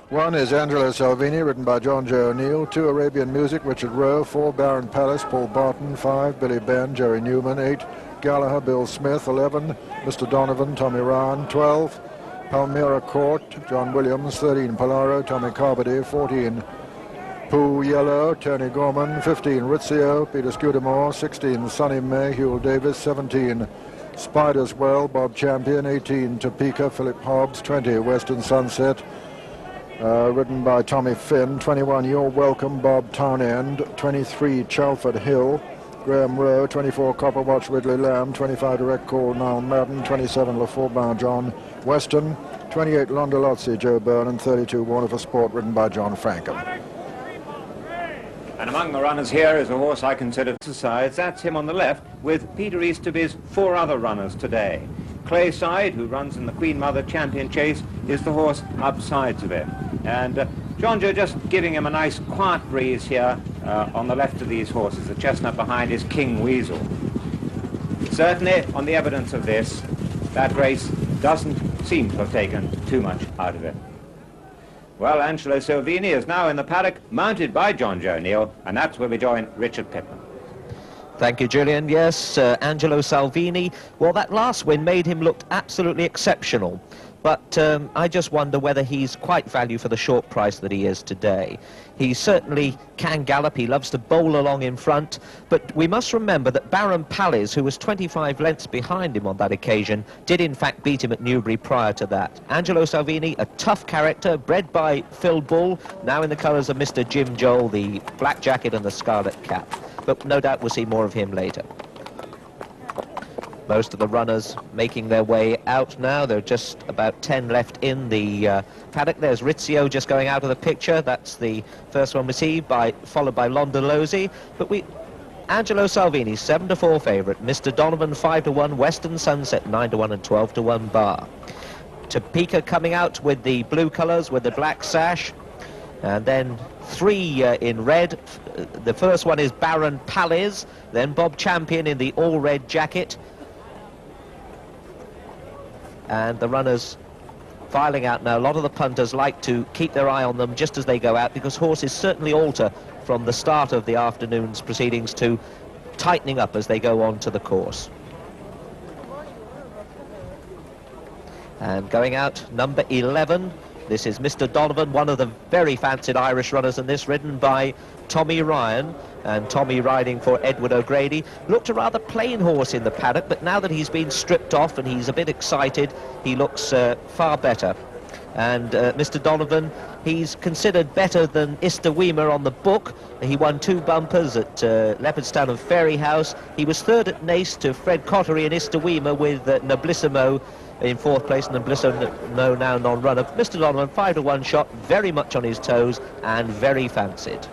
1 is Angelo Salvini, written by John Joe O'Neill. 2, Arabian Music, Richard Rowe. 4, Baron Palace, Paul Barton. 5, Billy Ben, Jerry Newman. 8, Gallagher, Bill Smith. 11, Mr. Donovan, Tommy Ryan. 12, Palmyra Court, John Williams. 13, Polaro, Tommy Carmody. 14, Pooh Yellow, Tony Gorman. 15, Rizzio, Peter Scudamore. 16, Sonny May, Hewell Davis. 17, Spider's Well, Bob Champion. 18, Topeka, Philip Hobbs. 20, Western Sunset, written by Tommy Finn. 21, You're Welcome, Bob Townend. 23, Chelford Hill, Graham Rowe. 24, Copper Watch, Ridley Lamb. 25, Direct Call, Niall Madden. 27, Le Faubourg, John Weston. 28, Londolozzi, Joe Byrne. And 32, Warner for Sport, written by John Frankham. And among the runners here is a horse I consider sides. That's him on the left, with Peter Easterby's 4 other runners today. Clayside, who runs in the Queen Mother Champion Chase, is the horse upsides of him. And John Joe just giving him a nice quiet breeze here on the left of these horses. The chestnut behind is King Weasel. Certainly, on the evidence of this, that race doesn't seem to have taken too much out of it. Well, Angelo Salvini is now in the paddock, mounted by John Joe O'Neill, and that's where we join Richard Pittman. Thank you, Julian. Yes, Angelo Salvini, well, that last win made him look absolutely exceptional. But I just wonder whether he's quite value for the short price that he is today. He certainly can gallop. He loves to bowl along in front. But we must remember that Baron Palace, who was 25 lengths behind him on that occasion, did in fact beat him at Newbury prior to that. Angelo Salvini, a tough character, bred by Phil Bull, now in the colours of Mr. Jim Joel, the black jacket and the scarlet cap. But no doubt we'll see more of him later. Most of the runners making their way out now. There are just about 10 left in the paddock. There's Rizzio just going out of the picture. That's the first one we see, followed by Londolozzi. But Angelo Salvini, 7-4 favourite. Mr. Donovan, 5-1. Western Sunset, 9-1 and 12-1 bar. Topeka coming out with the blue colours, with the black sash. And then 3 in red. The first one is Baron Palace. Then Bob Champion in the all-red jacket. And the runners filing out now. A lot of the punters like to keep their eye on them just as they go out, because horses certainly alter from the start of the afternoon's proceedings to tightening up as they go on to the course. And going out, number 11. This is Mr. Donovan, one of the very fancied Irish runners in this, ridden by Tommy Ryan. And Tommy riding for Edward O'Grady. Looked a rather plain horse in the paddock, but now that he's been stripped off and he's a bit excited, he looks far better. And Mr. Donovan, he's considered better than Istawemer on the book. He won 2 bumpers at Leopardstown and Fairyhouse. He was 3rd at Nace to Fred Cottery and Istawemer, with Noblissimo in 4th place, and Noblissimo now non-runner. Mr. Donovan, 5-1 shot, very much on his toes and very fancied.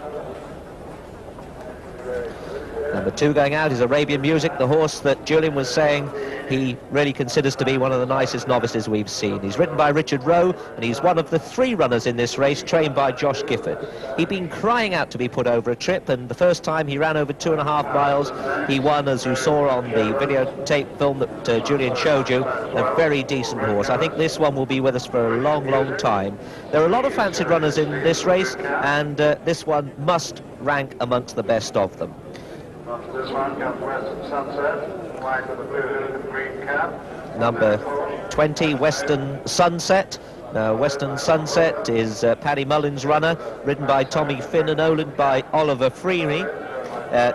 Number 2 going out is Arabian Music, the horse that Julian was saying he really considers to be one of the nicest novices we've seen. He's ridden by Richard Rowe, and he's one of the 3 runners in this race, trained by Josh Gifford. He'd been crying out to be put over a trip, and the first time he ran over 2.5 miles, he won, as you saw on the videotape film that Julian showed you, a very decent horse. I think this one will be with us for a long, long time. There are a lot of fancied runners in this race, and this one must rank amongst the best of them. This one comes Western Sunset, white with a blue hood and green cap. Number 20, Western Sunset. Now, Western Sunset is Paddy Mullins' runner, ridden by Tommy Finn and owned by Oliver Freeney.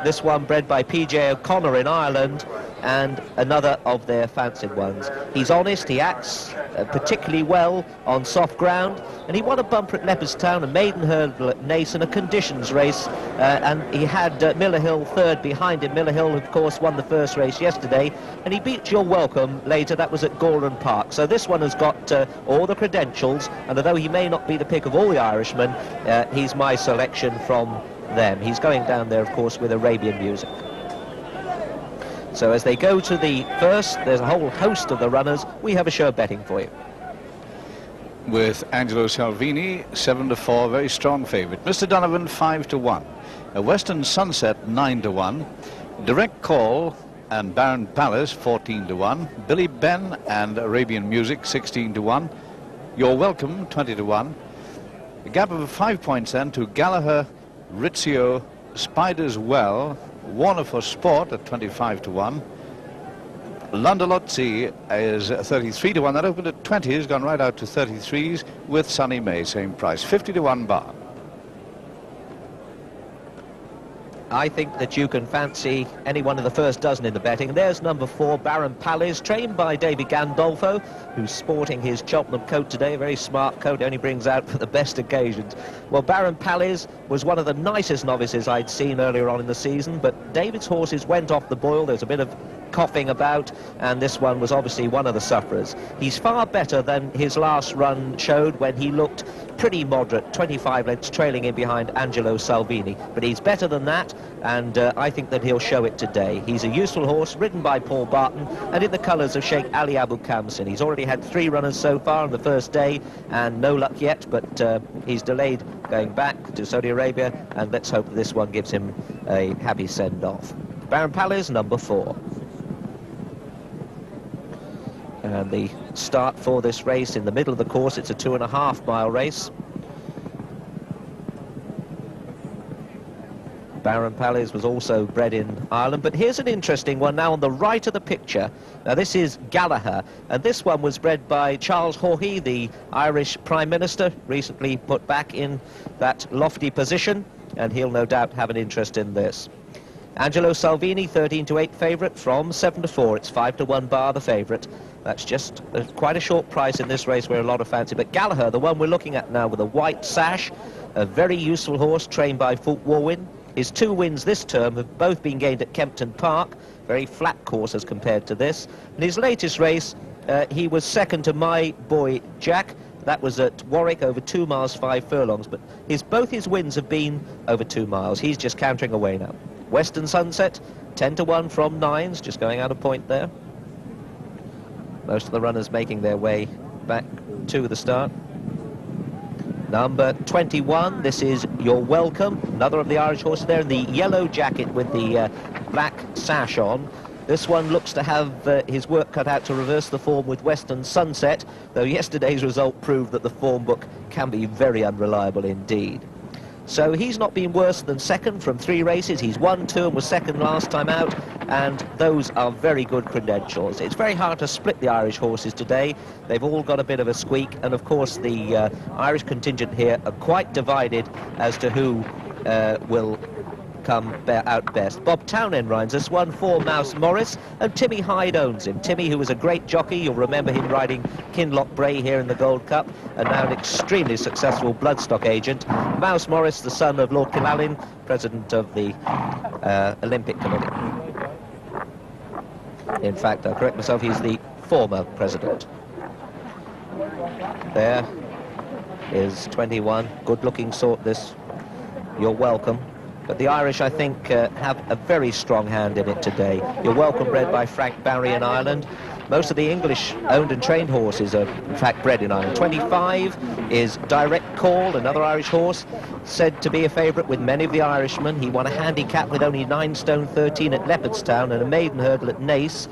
This one bred by P.J. O'Connor in Ireland, and another of their fancied ones. He's honest, he acts particularly well on soft ground, and he won a bumper at Leopardstown, a maiden hurdle at Nace, and a conditions race, and he had Miller Hill 3rd behind him. Miller Hill, of course, won the first race yesterday, and he beat You're Welcome later. That was at Gowran Park. So this one has got all the credentials, and although he may not be the pick of all the Irishmen, he's my selection from them. He's going down there, of course, with Arabian Music. So as they go to the first, there's a whole host of the runners. We have a show of betting for you. With Angelo Salvini, 7-4, very strong favourite. Mr. Donovan, 5-1. A Western Sunset, 9-1. Direct Call and Baron Palace, 14-1. Billy Ben and Arabian Music, 16-1. You're Welcome, 20-1. A gap of 5 points then to Gallagher, Rizzio, Spiders Well, Warner for Sport at 25 to 1. Landolozzi is 33 to 1. That opened at 20, has gone right out to 33s with Sunny May, same price, 50 to 1 bar. I think that you can fancy any one of the first dozen in the betting. There's number 4, Baron Palais, trained by David Gandolfo, who's sporting his Cheltenham coat today. A very smart coat, only brings out for the best occasions. Well, Baron Palais was one of the nicest novices I'd seen earlier on in the season, but David's horses went off the boil. There's a bit of coughing about, and this one was obviously one of the sufferers. He's far better than his last run showed, when he looked pretty moderate, 25 lengths trailing in behind Angelo Salvini, but he's better than that, and I think that he'll show it today. He's a useful horse, ridden by Paul Barton, and in the colours of Sheikh Ali Abu Khamsin. He's already had 3 runners so far on the first day, and no luck yet, but he's delayed going back to Saudi Arabia, and let's hope that this one gives him a happy send-off. Baron Palais, number 4. And the start for this race in the middle of the course, it's a 2.5-mile race. Baron Palais was also bred in Ireland, but here's an interesting one now on the right of the picture. Now this is Gallagher, and this one was bred by Charles Haughey, the Irish Prime Minister, recently put back in that lofty position, and he'll no doubt have an interest in this. Angelo Salvini, 13 to 8 favourite from 7 to 4. It's 5 to 1 bar the favourite. That's just quite a short price in this race where a lot of fancy. But Gallagher, the one we're looking at now with a white sash, a very useful horse trained by Fulk Warwin. His 2 wins this term have both been gained at Kempton Park. Very flat course as compared to this. In his latest race, he was second to My Boy Jack. That was at Warwick, over 2 miles 5 furlongs. But both his wins have been over 2 miles. He's just cantering away now. Western Sunset, 10 to 1 from 9s, just going out of point there. Most of the runners making their way back to the start. Number 21, this is You're Welcome, another of the Irish horses there in the yellow jacket with the black sash on. This one looks to have his work cut out to reverse the form with Western Sunset, though yesterday's result proved that the form book can be very unreliable indeed. So he's not been worse than second from 3 races. He's won 2 and was second last time out, and those are very good credentials. It's very hard to split the Irish horses today. They've all got a bit of a squeak, and of course the Irish contingent here are quite divided as to who will come out best. Bob Townend rides this one for Mouse Morris, and Timmy Hyde owns him. Timmy, who was a great jockey, you'll remember him riding Kinloch Bray here in the Gold Cup, and now an extremely successful bloodstock agent. Mouse Morris, the son of Lord Killalin, president of the Olympic Committee. In fact, I'll correct myself, he's the former president. There is 21, good-looking sort this. You're Welcome. But the Irish, I think, have a very strong hand in it today. You're Welcome, bred by Frank Barry in Ireland. Most of the English owned and trained horses are, in fact, bred in Ireland. 25 is Direct Call, another Irish horse, said to be a favourite with many of the Irishmen. He won a handicap with only 9 stone 13 at Leopardstown and a maiden hurdle at Naas,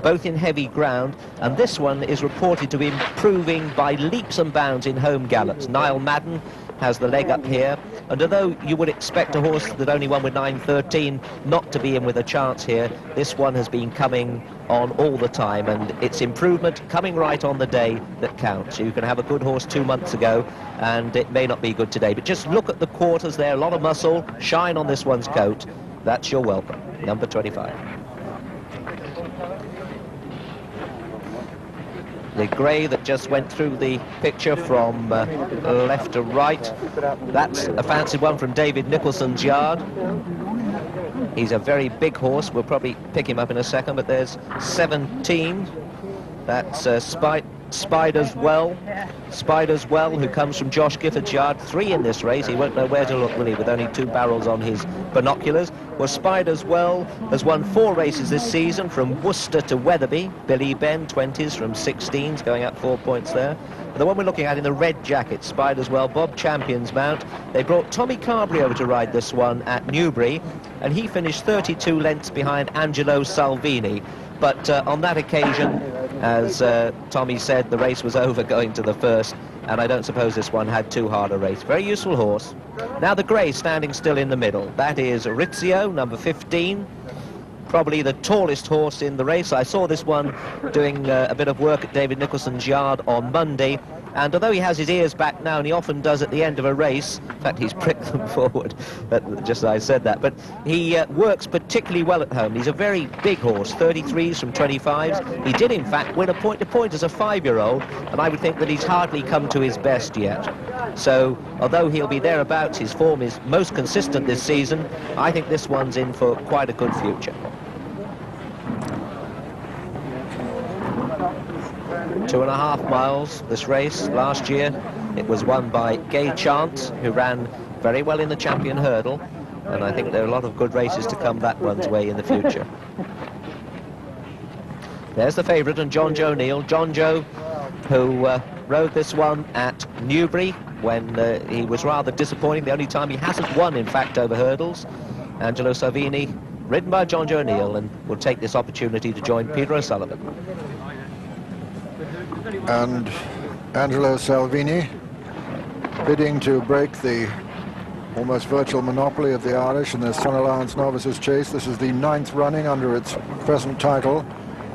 both in heavy ground. And this one is reported to be improving by leaps and bounds in home gallops. Niall Madden has the leg up here, and although you would expect a horse that only won with 9.13 not to be in with a chance here, this one has been coming on all the time, and it's improvement coming right on the day that counts. You can have a good horse 2 months ago and it may not be good today, but just look at the quarters there, a lot of muscle, shine on this one's coat. That's You're Welcome, number 25. The grey that just went through the picture from left to right, that's a fancy one from David Nicholson's yard. He's a very big horse. We'll probably pick him up in a second, but there's 17. That's Spiders Well. Spiders Well, who comes from Josh Gifford's yard. 3 in this race. He won't know where to look, will he, with only 2 barrels on his binoculars. Well, Spiders Well has won 4 races this season, from Worcester to Wetherby. Billy Ben, 20s from 16s, going up 4 points there. The one we're looking at in the red jacket, Spiders Well, Bob Champion's mount. They brought Tommy Carberry over to ride this one at Newbury, and he finished 32 lengths behind Angelo Salvini. But on that occasion, as Tommy said, the race was over going to the first, and I don't suppose this one had too hard a race. Very useful horse. Now the grey standing still in the middle. That is Rizzio, number 15. Probably the tallest horse in the race. I saw this one doing a bit of work at David Nicholson's yard on Monday, and although he has his ears back now, and he often does at the end of a race, in fact he's pricked them forward, just as I said that, but he works particularly well at home. He's a very big horse, 33s from 25s. He did in fact win a point-to-point as a 5-year-old, and I would think that he's hardly come to his best yet. So although he'll be thereabouts, his form is most consistent this season. I think this one's in for quite a good future. 2.5 miles this race. Last year it was won by Gay Chance, who ran very well in the champion hurdle, and I think there are a lot of good races to come that one's way in the future. There's the favourite, and John Joe Neal. John Joe, who rode this one at Newbury when he was rather disappointing, the only time he hasn't won in fact over hurdles. Angelo Salvini, ridden by John Joe Neal, and will take this opportunity to join Peter O'Sullivan. And Angelo Salvini bidding to break the almost virtual monopoly of the Irish in the Sun Alliance Novices Chase. This is the 9th running under its present title,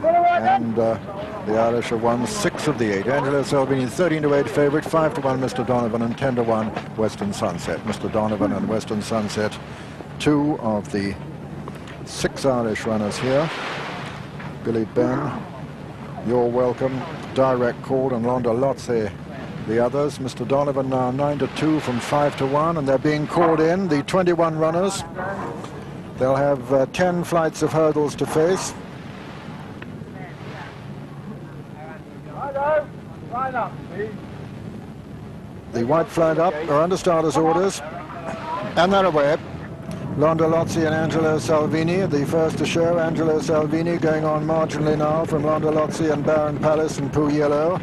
and the Irish have won 6 of the 8. Angelo Salvini 13-8 favourite, 5-1 Mr. Donovan, and 10-1 Western Sunset. Mr. Donovan and Western Sunset, 2 of the 6 Irish runners here. Billy Ben, You're Welcome, Direct Call, and Londa Lotze the others. Mr. Donovan now 9-2 from 5-1, and they're being called in, the 21 runners. They'll have 10 flights of hurdles to face. The white flag up, are under starters' orders, and they're away. Londa Lotze and Angelo Salvini, the first to show. Angelo Salvini going on marginally now from Londa Lotze and Baron Palace and Pooh Yellow.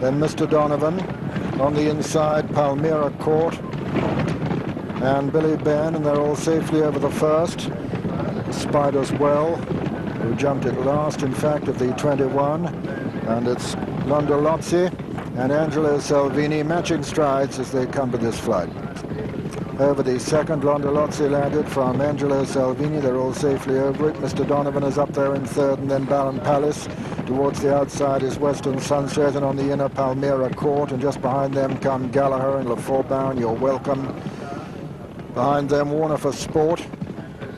Then Mr. Donovan on the inside, Palmyra Court and Billy Ben, and they're all safely over the first. Spider's Well, who jumped it last, in fact, of the 21, and it's Londa Lotze and Angelo Salvini matching strides as they come to this flight. Over the second, Londa Lotze landed from Angelo Salvini. They're all safely over it. Mr. Donovan is up there in third, and then Baron Palace. Towards the outside is Western Sunset, and on the inner Palmyra Court, and just behind them come Gallagher and Lafourbound, You're Welcome. Behind them, Warner for Sport,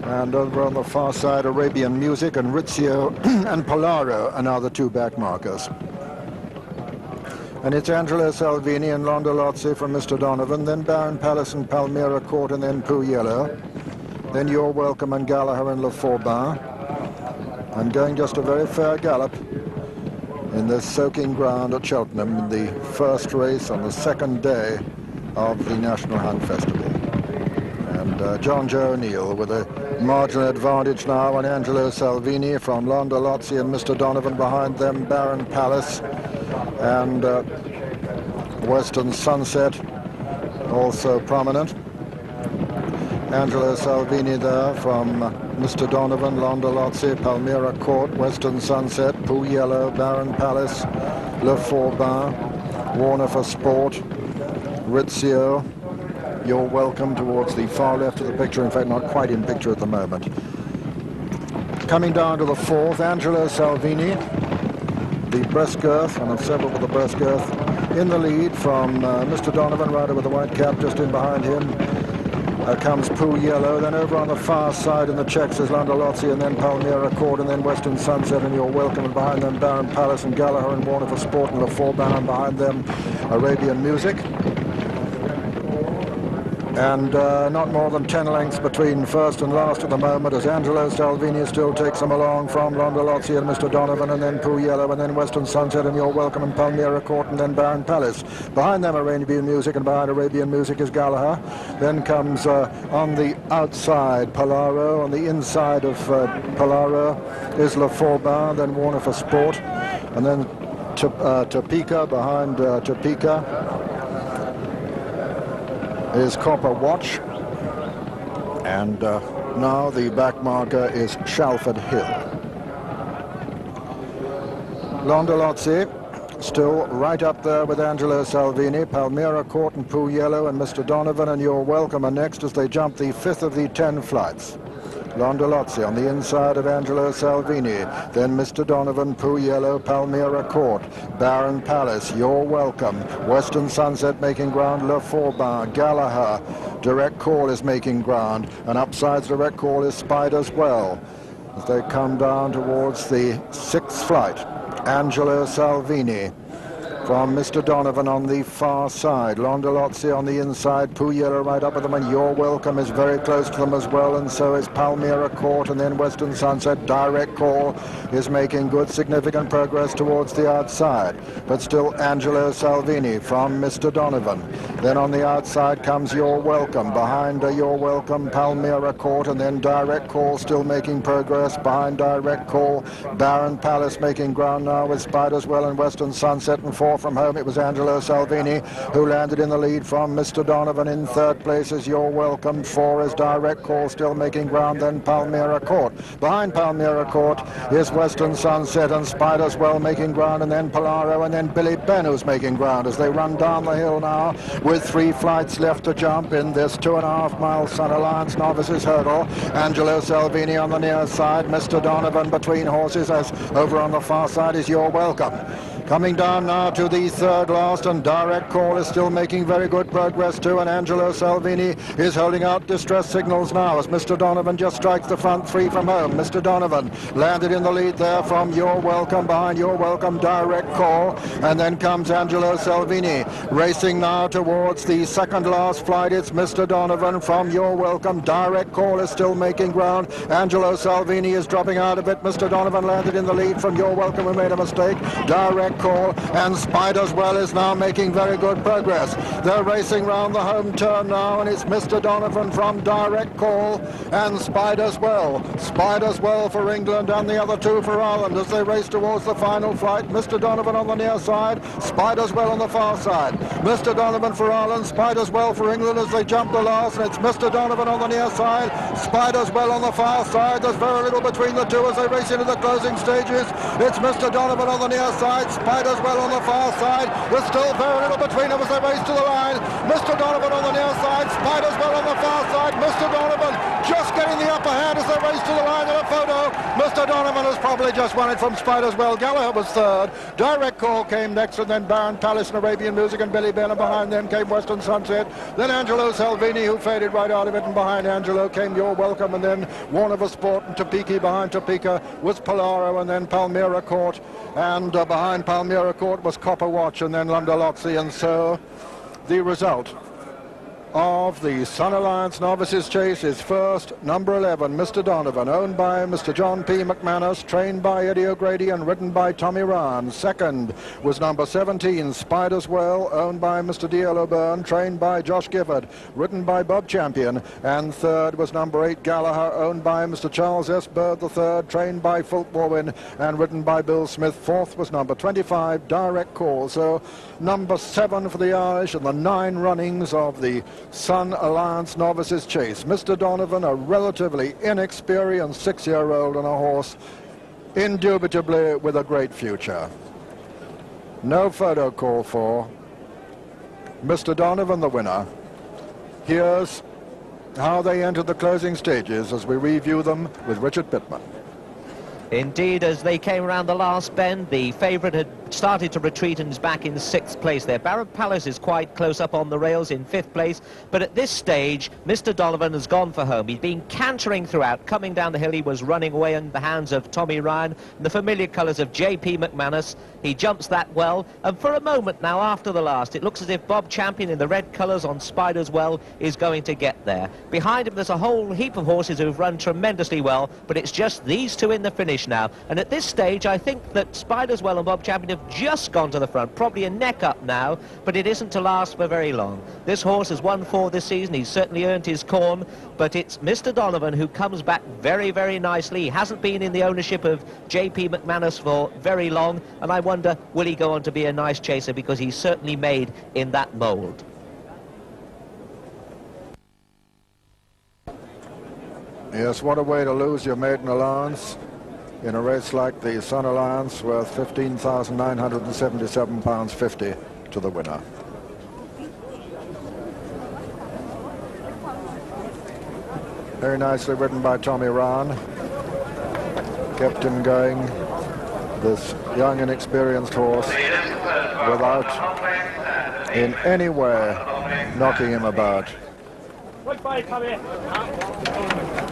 and over on the far side, Arabian Music, and Rizzio and Polaro are now the 2 back markers. And it's Angelo Salvini and Londa Lotze from Mr. Donovan, then Baron Palace and Palmyra Court, and then Pooh Yellow. Then You're Welcome and Gallagher and Lafourbound. And going just a very fair gallop in this soaking ground at Cheltenham in the first race on the second day of the National Hunt Festival. And John Joe Neal with a marginal advantage now on Angelo Salvini from Londa Lotze and Mr. Donovan. Behind them, Baron Palace and Western Sunset, also prominent. Angelo Salvini there from Mr. Donovan, Londa Lotze, Palmyra Court, Western Sunset, Pooh Yellow, Baron Palace, Lafourbound, Warner for Sport, Rizzio, You're Welcome towards the far left of the picture, in fact not quite in picture at the moment. Coming down to the fourth, Angelo Salvini, the breast girth, one of several with the breast girth, in the lead from Mr. Donovan, rider with the white cap, just in behind him comes Pooh Yellow. Then over on the far side in the checks is Londa Lotze, and then Palmyra Court, and then Western Sunset, and You're Welcome, and behind them Baron Palace and Gallagher and Warner for Sport and Lafourbound, and behind them Arabian Music. And not more than 10 lengths between first and last at the moment, as Angelo Salvini still takes them along from Londa Lotze and Mr. Donovan, and then Pooh Yellow, and then Western Sunset, and You're Welcome, and Palmyra Court, and then Baron Palace. Behind them Arabian Music, and behind Arabian Music is Gallagher. Then comes on the outside Polaro, on the inside of Polaro is Lafourbound, then Warner for Sport, and then Topeka. Behind Topeka is Copper Watch, and now the back marker is Shalford Hill. Londa Lotze still right up there with Angelo Salvini, Palmyra Court and Pooh Yellow and Mr. Donovan and You're Welcome are next as they jump the 5th of the 10 flights. Londolozzi on the inside of Angelo Salvini, then Mr. Donovan, Pooh Yellow, Palmyra Court, Baron Palace, You're Welcome, Western Sunset making ground, Le Faubourg, Gallagher, Direct Call is making ground, and upsides Direct Call is Spider's Well. As they come down towards the 6th flight, Angelo Salvini from Mr. Donovan on the far side, Londolozzi on the inside, Pooh Yellow right up with them, and You're Welcome is very close to them as well, and so is Palmyra Court, and then Western Sunset. Direct Call is making good significant progress towards the outside, but still Angelo Salvini from Mr. Donovan. Then on the outside comes You're Welcome, behind You're Welcome, Palmyra Court, and then Direct Call still making progress behind Direct Call. Baron Palace making ground now with Spider's Well and Western Sunset, and 4 from home it was Angelo Salvini who landed in the lead from Mr. Donovan. In 3rd place is You're Welcome, 4 is Direct Call still making ground, then Palmyra Court. Behind Palmyra Court is Western Sunset and Spider's Well making ground, and then Polaro, and then Billy Ben who's making ground as they run down the hill now with 3 flights left to jump in this 2.5-mile Sun Alliance Novices Hurdle. Angelo Salvini on the near side, Mr. Donovan between horses, as over on the far side is You're Welcome. Coming down now to the 3rd last, and Direct Call is still making very good progress too, and Angelo Salvini is holding out distress signals now as Mr. Donovan just strikes the front. 3 from home. Mr. Donovan landed in the lead there from You're Welcome, behind You're Welcome, Direct Call, and then comes Angelo Salvini racing now towards the 2nd last flight. It's Mr. Donovan from You're Welcome. Direct Call is still making ground. Angelo Salvini is dropping out of it. Mr. Donovan landed in the lead from You're Welcome, who made a mistake. Direct Call and Spider's Well is now making very good progress. They're racing round the home turn now, and it's Mr. Donovan from Direct Call and Spider's Well. Spider's Well for England and the other 2 for Ireland as they race towards the final flight. Mr. Donovan on the near side, Spider's Well on the far side. Mr. Donovan for Ireland, Spider's Well for England as they jump the last, and it's Mr. Donovan on the near side, Spider's Well on the far side. There's very little between the 2 as they race into the closing stages. It's Mr. Donovan on the near side, Spider's Well on the far side. There's still very little between them as they race to the line. Mr. Donovan on the near side, Spider's Well on the far side. Mr. Donovan just getting the upper hand as they race to the line in a photo. Mr. Donovan has probably just won it from Spider's Well. Gallagher was 3rd. Direct Call came next, and then Baron Palace and Arabian Music and Billy Ben, and behind them came Western Sunset. Then Angelo Salvini, who faded right out of it, and behind Angelo came You're Welcome, and then Warner for Sport and Topeka. Behind Topeka was Polaro, and then Palmyra Court, and behind Palmyra Court was Copper Watch, and then Londolozzi. And so the result of the Sun Alliance Novices Chase is first, number 11, Mr. Donovan, owned by Mr. John P. McManus, trained by Eddie O'Grady and ridden by Tommy Ryan. Second was number 17, Spider's Well, owned by Mr. D.L. O'Byrne, trained by Josh Gifford, ridden by Bob Champion. And third was number 8, Gallagher, owned by Mr. Charles S. Bird III, trained by Fulk Warwin and ridden by Bill Smith. Fourth was number 25, Direct Call. So number 7 for the Irish and the 9 runnings of the Sun Alliance Novices Chase. Mr. Donovan, a relatively inexperienced 6-year-old on a horse, indubitably with a great future. No photo call for Mr. Donovan, the winner. Here's how they entered the closing stages as we review them with Richard Pittman. Indeed, as they came around the last bend, the favourite had started to retreat and is back in 6th place there. Baron Palace is quite close up on the rails in 5th place, but at this stage, Mr. Donovan has gone for home. He's been cantering throughout. Coming down the hill, he was running away in the hands of Tommy Ryan, in the familiar colours of J.P. McManus. He jumps that well, and for a moment now, after the last, it looks as if Bob Champion in the red colours on Spider's Well is going to get there. Behind him, there's a whole heap of horses who've run tremendously well, but it's just these two in the finish now. And at this stage, I think that Spider's Well and Bob Champion have just gone to the front, probably a neck up now, but it isn't to last for very long. This horse has won 4 this season. He's certainly earned his corn, but it's Mr. Donovan who comes back very, very nicely. He hasn't been in the ownership of J.P. McManus for very long, and I wonder, will he go on to be a nice chaser, because he's certainly made in that mould. Yes, what a way to lose your maiden allowance. in a race like the Sun Alliance worth £15,977.50 to the winner. Very nicely ridden by Tommy Rahn. Kept him going, this young inexperienced horse, without in any way knocking him about.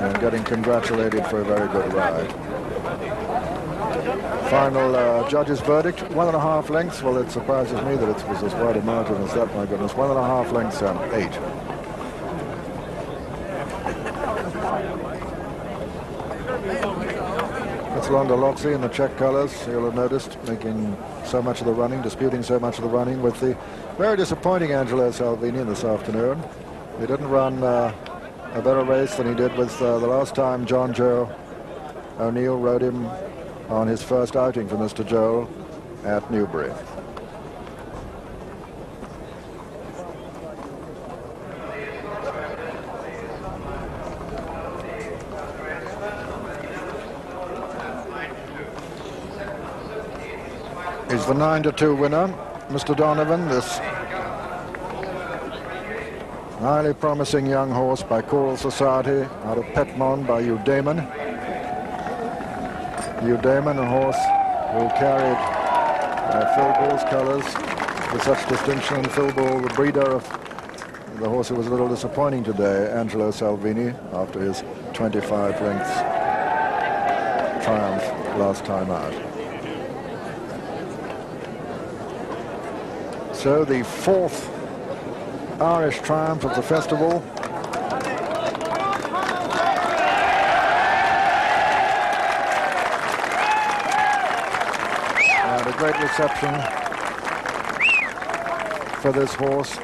And getting congratulated for a very good ride. Final judge's verdict, 1.5 lengths. Well, it surprises me that it was as wide a margin as that, my goodness. 1.5 lengths and 8. That's Londa Loxley in the check colours, you'll have noticed, making so much of the running, disputing so much of the running with the very disappointing Angelo Salvini this afternoon. He didn't run a better race than he did with the last time John Joe O'Neill rode him on his first outing for Mr. Joel at Newbury. He's the 9-2 winner, Mr. Donovan, this highly promising young horse by Choral Society out of Petmon by Hugh Damon. Hugh Damon, a horse who carried Phil Ball's colours with such distinction. Phil Ball, the breeder of the horse who was a little disappointing today, Angelo Salvini, after his 25 lengths triumph last time out. So the 4th Irish triumph of the festival. And a great reception for this horse,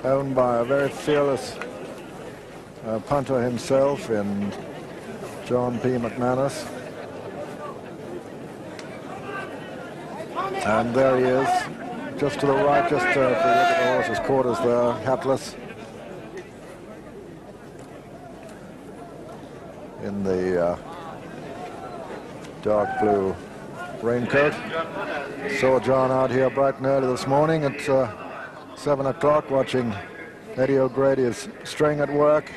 owned by a very fearless punter himself in John P. McManus. And there he is, just to the right, just if we look at the horse's quarters there, hatless, in the dark blue raincoat. Saw John out here bright and early this morning at 7 o'clock watching Eddie O'Grady's string at work.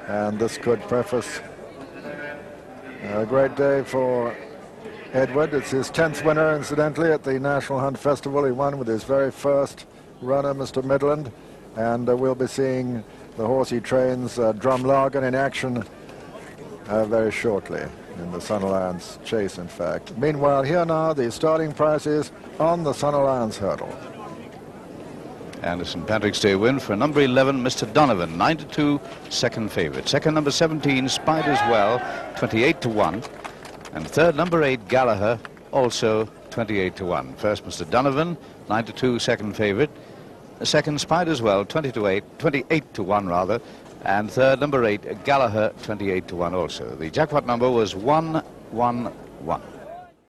And this could preface a great day for Edward. It's his 10th winner, incidentally, at the National Hunt Festival. He won with his very first runner, Mr. Midland, and we'll be seeing the horse he trains, Drumlargan, in action very shortly in the Sun Alliance chase, in fact. Meanwhile, here now the starting prices on the Sun Alliance hurdle. And a St. Patrick's Day win for number 11, Mr. Donovan, 9-2, second favourite. Second, number 17, Spiders Well, 28-1. And third, number 8, Gallagher, also 28-1. First, Mr. Donovan, 9-2, second favourite. Second, Spiders Well, 28-1 rather. And third, number 8, Gallagher, 28-1 also. The jackpot number was 111.